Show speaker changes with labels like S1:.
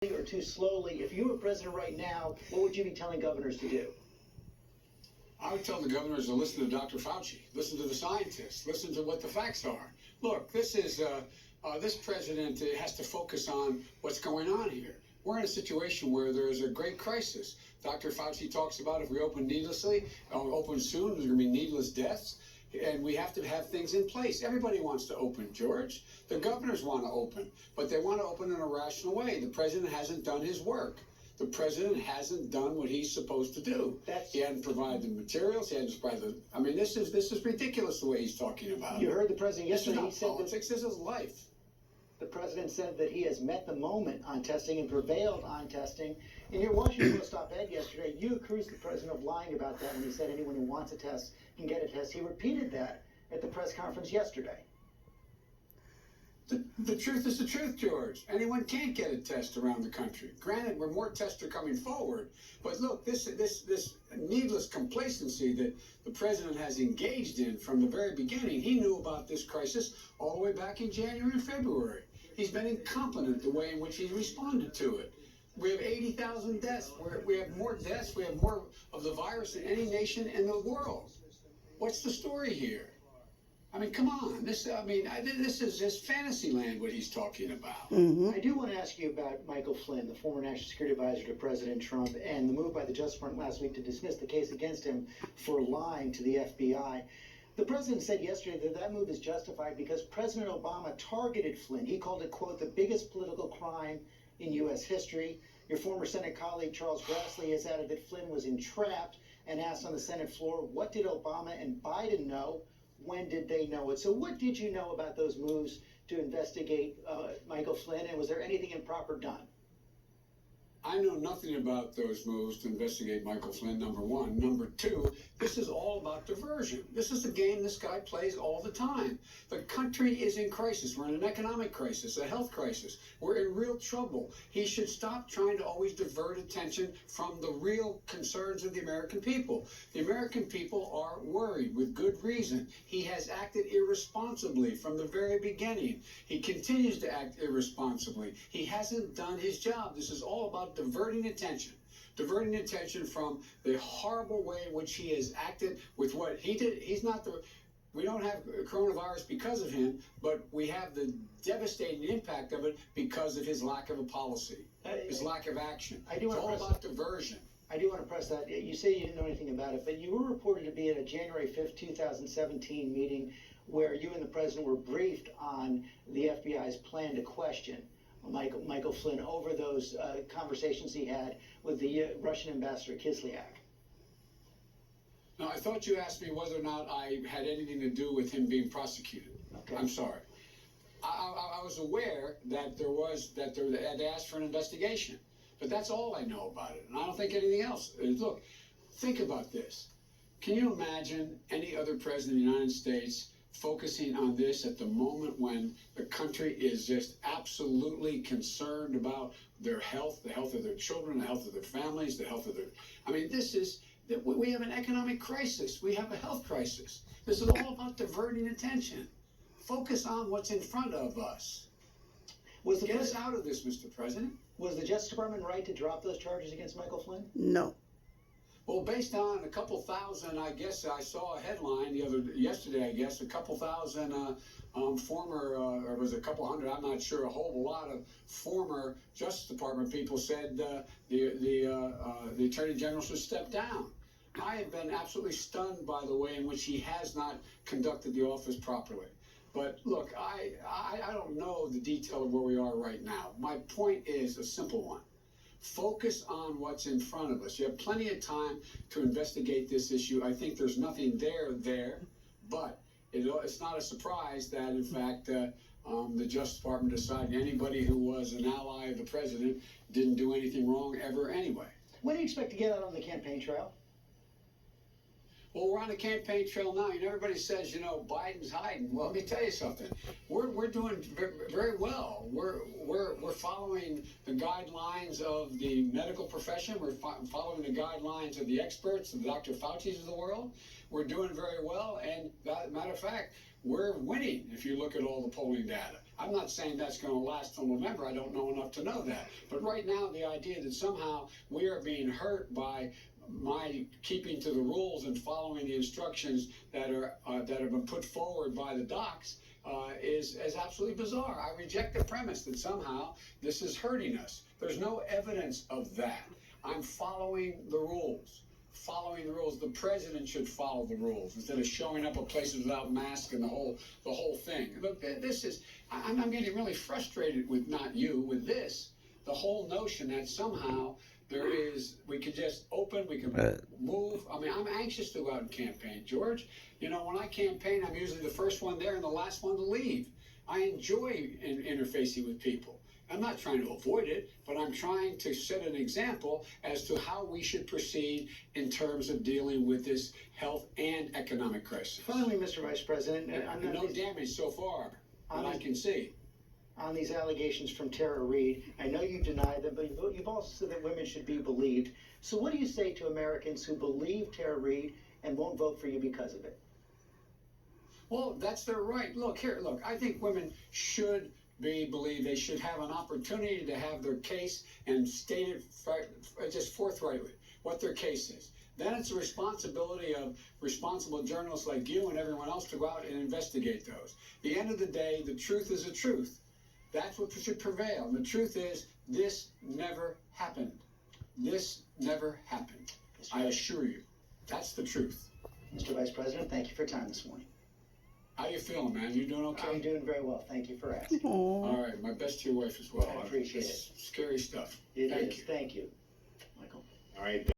S1: or too slowly? If you were president right now, what would you be telling governors to do?
S2: I would tell the governors to listen to Dr. Fauci, listen to the scientists, listen to what the facts are. Look, this president has to focus on what's going on here. We're in a situation where there is a great crisis. Dr. Fauci talks about if we open needlessly, open soon, there's going to be needless deaths. And we have to have things in place. Everybody wants to open, George. The governors want to open, but they want to open in a rational way. The president hasn't done his work. The president hasn't done what he's supposed to do. He hadn't provided the materials. He hadn't provided the. I mean, this is ridiculous the way he's talking about.
S1: You heard the president yesterday.
S2: This is not politics. This is life.
S1: The president said that he has met the moment on testing and prevailed on testing. In your Washington Post op-ed yesterday, you accused the president of lying about that when he said anyone who wants a test can get a test. He repeated that at the press conference yesterday.
S2: The truth is the truth, George. Anyone can't get a test around the country. Granted, more tests are coming forward, but look, this needless complacency that the president has engaged in from the very beginning. He knew about this crisis all the way back in January and February. He's been incompetent the way in which he's responded to it. We have 80,000 deaths. We have more deaths. We have more of the virus than any nation in the world. What's the story here? I mean, come on. This is just fantasy land what he's talking about.
S1: Mm-hmm. I do want to ask you about Michael Flynn, the former National Security Advisor to President Trump, and the move by the Justice Department last week to dismiss the case against him for lying to the FBI. The president said yesterday that that move is justified because President Obama targeted Flynn. He called it, quote, the biggest political crime in U.S. history. Your former Senate colleague Charles Grassley has added that Flynn was entrapped and asked on the Senate floor, what did Obama and Biden know? When did they know it? So what did you know about those moves to investigate Michael Flynn, and was there anything improper done?
S2: I know nothing about those moves to investigate Michael Flynn, number one. Number two, this is all about diversion. This is the game this guy plays all the time. The country is in crisis. We're in an economic crisis, a health crisis. We're in real trouble. He should stop trying to always divert attention from the real concerns of the American people. The American people are worried with good reason. He has acted irresponsibly from the very beginning. He continues to act irresponsibly. He hasn't done his job. This is all about diverting attention from the horrible way in which he has acted with what he did. We don't have coronavirus because of him, but we have the devastating impact of it because of his lack of a policy, his lack of action. It's all about diversion.
S1: I do want to press that. You say you didn't know anything about it, but you were reported to be at a January 5th, 2017 meeting where you and the president were briefed on the FBI's plan to question Michael Flynn over those conversations he had with the Russian ambassador Kislyak.
S2: Now, I thought you asked me whether or not I had anything to do with him being prosecuted. Okay. I'm sorry. I was aware that they had asked for an investigation, but that's all I know about it, and I don't think anything else. Look, think about this. Can you imagine any other president of the United States focusing on this at the moment when the country is just absolutely concerned about their health, the health of their children, the health of their families, the health of their... I mean, we have an economic crisis. We have a health crisis. This is all about diverting attention. Focus on what's in front of us. Get us out of this, Mr. President.
S1: Was the Justice Department right to drop those charges against Michael Flynn?
S3: No.
S2: Well, based on a couple thousand, I guess I saw a headline yesterday, I guess, a couple thousand former, or was it a couple hundred, I'm not sure, a whole lot of former Justice Department people said the Attorney General should step down. I have been absolutely stunned by the way in which he has not conducted the office properly. But look, I don't know the detail of where we are right now. My point is a simple one. Focus on what's in front of us. You have plenty of time to investigate this issue. I think there's nothing there, but it's not a surprise that, in fact, the Justice Department decided anybody who was an ally of the president didn't do anything wrong ever anyway.
S1: When do you expect to get out on the campaign trail?
S2: Well, we're on the campaign trail now, and everybody says, Biden's hiding. Well, let me tell you something. We're doing very well. We're following the guidelines of the medical profession. We're following the guidelines of the experts, the Dr. Fauci's of the world. We're doing very well, and matter of fact, we're winning if you look at all the polling data. I'm not saying that's going to last till November. I don't know enough to know that. But right now, the idea that somehow we are being hurt by my keeping to the rules and following the instructions that have been put forward by the docs is absolutely bizarre. I reject the premise that somehow this is hurting us. There's no evidence of that. I'm following the rules. Following the rules. The president should follow the rules instead of showing up at places without masks and the whole thing. Look, this is. I'm getting really frustrated with not you, with this. The whole notion that somehow we could just open, we can move. I mean, I'm anxious to go out and campaign, George. You know, when I campaign, I'm usually the first one there and the last one to leave. I enjoy interfacing with people. I'm not trying to avoid it, but I'm trying to set an example as to how we should proceed in terms of dealing with this health and economic crisis.
S1: Finally, Mr. Vice President,
S2: No damage so far that I can see.
S1: On these allegations from Tara Reade, I know you deny them, but you've also said that women should be believed. So what do you say to Americans who believe Tara Reade and won't vote for you because of it?
S2: Well, that's their right. Look, I think women should be believed. They should have an opportunity to have their case and state it just forthrightly what their case is. Then it's the responsibility of responsible journalists like you and everyone else to go out and investigate those. At the end of the day, the truth is the truth. That's what should prevail. And the truth is, this never happened. This never happened. I assure you. That's the truth.
S1: Mr. Vice President, thank you for your time this morning.
S2: How you feeling, man? You doing okay?
S1: I'm doing very well. Thank you for asking.
S2: All right. My best to your wife as well.
S1: I appreciate it.
S2: Scary stuff.
S1: It
S2: Thank
S1: is.
S2: you.
S1: Thank you, Michael.
S3: All right.